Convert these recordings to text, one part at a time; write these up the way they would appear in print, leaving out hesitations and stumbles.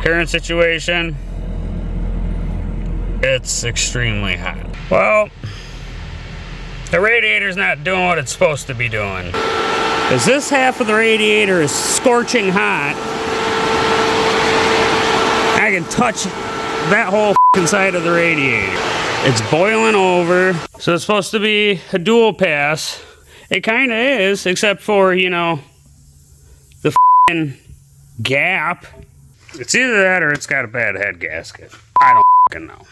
Current situation, it's extremely hot. Well, the radiator's not doing what it's supposed to be doing. Because this half of the radiator is scorching hot. I can touch that whole f***ing side of the radiator. It's boiling over. So it's supposed to be a dual pass. It kind of is, except for, you know, the f***ing gap. It's either that or it's got a bad head gasket. I don't f***ing know.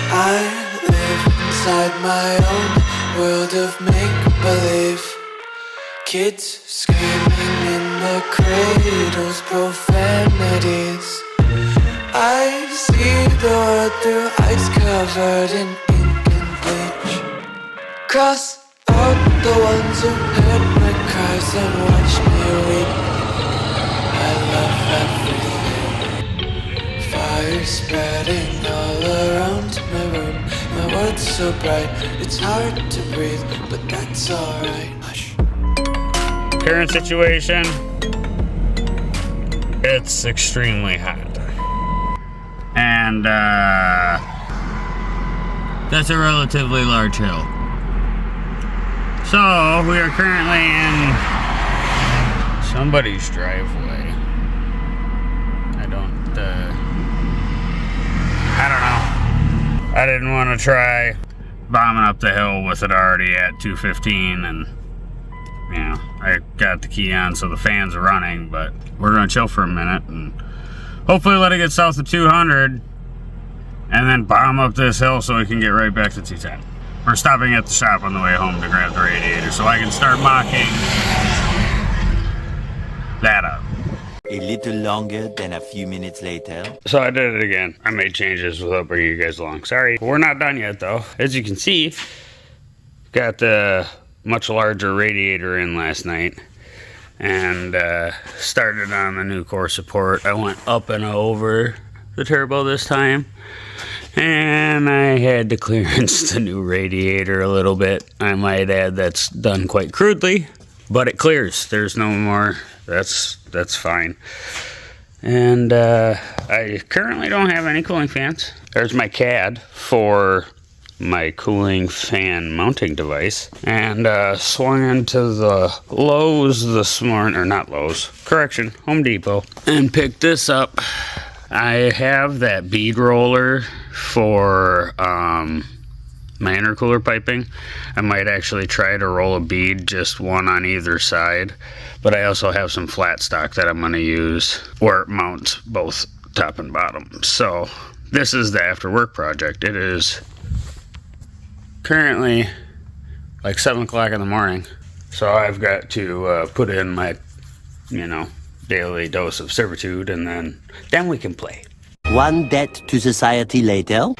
I live inside my own world of make-believe. Kids screaming in the cradles, profanities. I see the world through ice covered in ink and bleach. Cross out the ones who heard my cries and watched me weep. I love everything. Fire spreading all around my room. My world's so bright, it's hard to breathe, but that's alright. Hush. Current situation, it's extremely hot. And that's a relatively large hill. So we are currently in somebody's driveway. I don't know. I didn't want to try bombing up the hill with it already at 215, and you know, I got the key on so the fans are running, but we're gonna chill for a minute and hopefully let it get south of 200 and then bomb up this hill so we can get right back to 210. We're stopping at the shop on the way home to grab the radiator so I can start mocking that up. A little longer than a few minutes later. So I did it again. I made changes without bringing you guys along. Sorry. We're not done yet though. As you can see, got the much larger radiator in last night and started on the new core support. I went up and over the turbo this time and I had to clearance the new radiator a little bit. I might add that's done quite crudely, but it clears. There's no more. That's fine. And I currently don't have any cooling fans. There's my CAD for my cooling fan mounting device, and swung into the Lowe's this morning, or not Lowe's, correction, Home Depot, and picked this up. I have that bead roller for my intercooler piping. I might actually try to roll a bead, just one on either side, but I also have some flat stock that I'm going to use where it mounts both top and bottom. So this is the after work project. It is currently like 7 o'clock in the morning, so I've got to put in my, you know, daily dose of servitude, and then we can play. One debt to society later.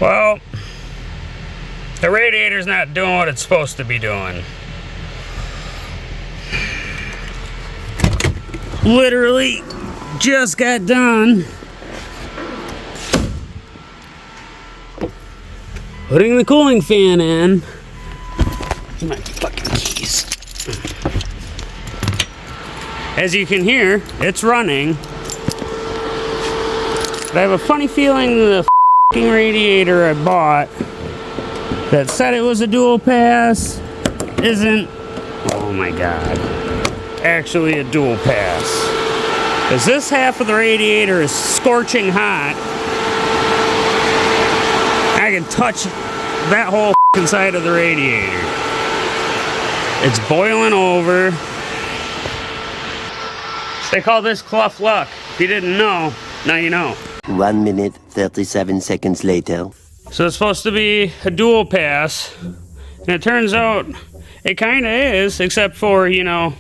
Well, the radiator's not doing what it's supposed to be doing. Literally just got done putting the cooling fan in. My fucking keys. As you can hear, it's running. But I have a funny feeling the fucking radiator I bought that said it was a dual pass isn't. Oh my god. actually a dual pass. Because this half of the radiator is scorching hot. I can touch that whole side of the radiator. It's boiling over. They call this Clough Luck. If you didn't know, now you know. 1 minute, 37 seconds later. So it's supposed to be a dual pass. And it turns out it kind of is, except for, you know,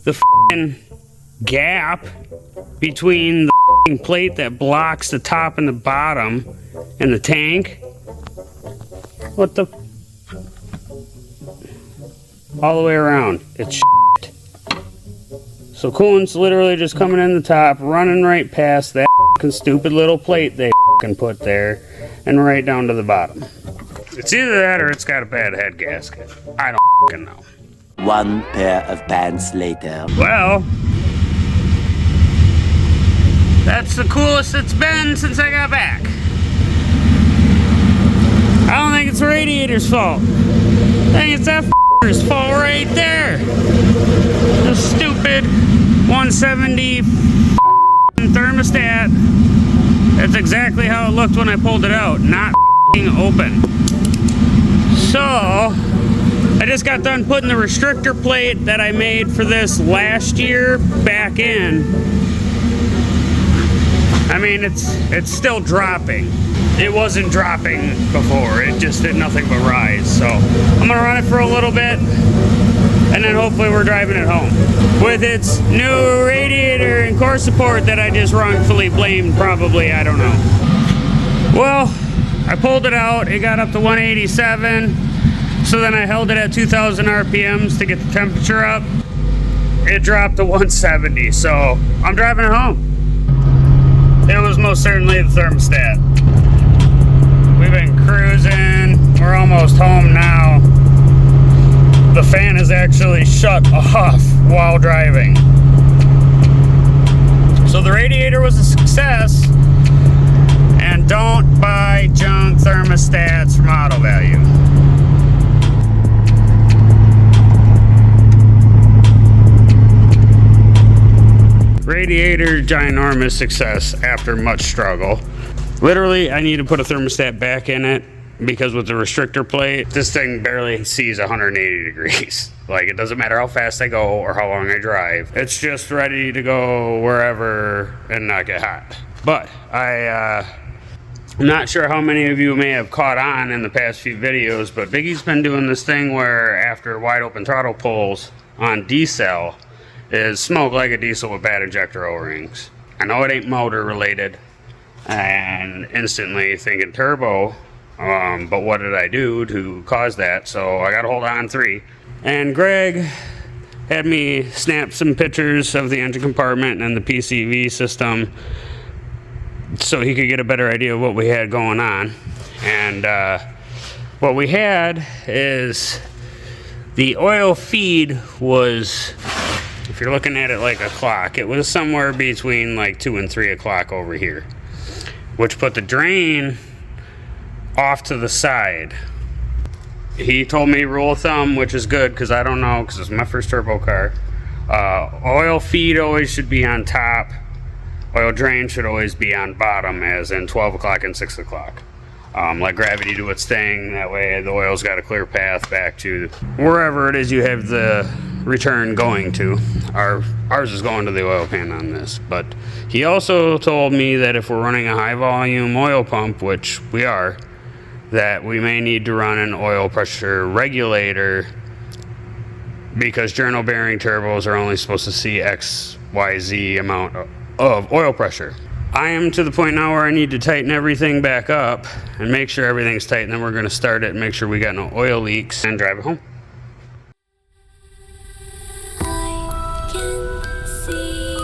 the f***ing gap between the f***ing plate that blocks the top and the bottom and the tank. What the? All the way around. It's shit. So coolant's literally just coming in the top, running right past that f***ing stupid little plate they f***ing put there, and right down to the bottom. It's either that or it's got a bad head gasket. I don't f***ing know. 1 pair of pants later. Well, that's the coolest it's been since I got back. I don't think it's the radiator's fault. I think it's that f***er's fault right there. The stupid 170 thermostat. That's exactly how it looked when I pulled it out. Not open. So, I just got done putting the restrictor plate that I made for this last year back in. I mean, it's still dropping. It wasn't dropping before. It just did nothing but rise. So I'm gonna run it for a little bit, and then hopefully we're driving it home with its new radiator and core support that I just wrongfully blamed. Probably, I don't know. Well, I pulled it out. It got up to 187. So then I held it at 2,000 RPMs to get the temperature up. It dropped to 170. So I'm driving it home. It was most certainly the thermostat. We've been cruising. We're almost home now. The fan is actually shut off while driving. So the radiator was a success. And don't buy junk thermostats from Auto Value. Radiator ginormous success after much struggle. Literally, I need to put a thermostat back in it because with the restrictor plate, this thing barely sees 180 degrees. Like, it doesn't matter how fast I go or how long I drive. It's just ready to go wherever and not get hot. But I'm not sure how many of you may have caught on in the past few videos, but Biggie's been doing this thing where after wide open throttle pulls on diesel is smoke like a diesel with bad injector O-rings. I know it ain't motor related and instantly thinking turbo, but what did I do to cause that? So I got a hold on 3. And Greg had me snap some pictures of the engine compartment and the PCV system so he could get a better idea of what we had going on. And what we had is the oil feed was, if you're looking at it like a clock, it was somewhere between like 2 and 3 o'clock over here, which put the drain off to the side. He told me rule of thumb, which is good because I don't know, because it's my first turbo car. Oil feed always should be on top. Oil drain should always be on bottom, as in 12 o'clock and 6 o'clock. Let gravity do its thing. That way the oil's got a clear path back to wherever it is you have the return going to. Ours is going to the oil pan on this. But he also told me that if we're running a high volume oil pump, which we are, that we may need to run an oil pressure regulator because journal bearing turbos are only supposed to see XYZ amount of oil pressure. I am to the point now where I need to tighten everything back up and make sure everything's tight, and then we're going to start it and make sure we got no oil leaks and drive it home. I can see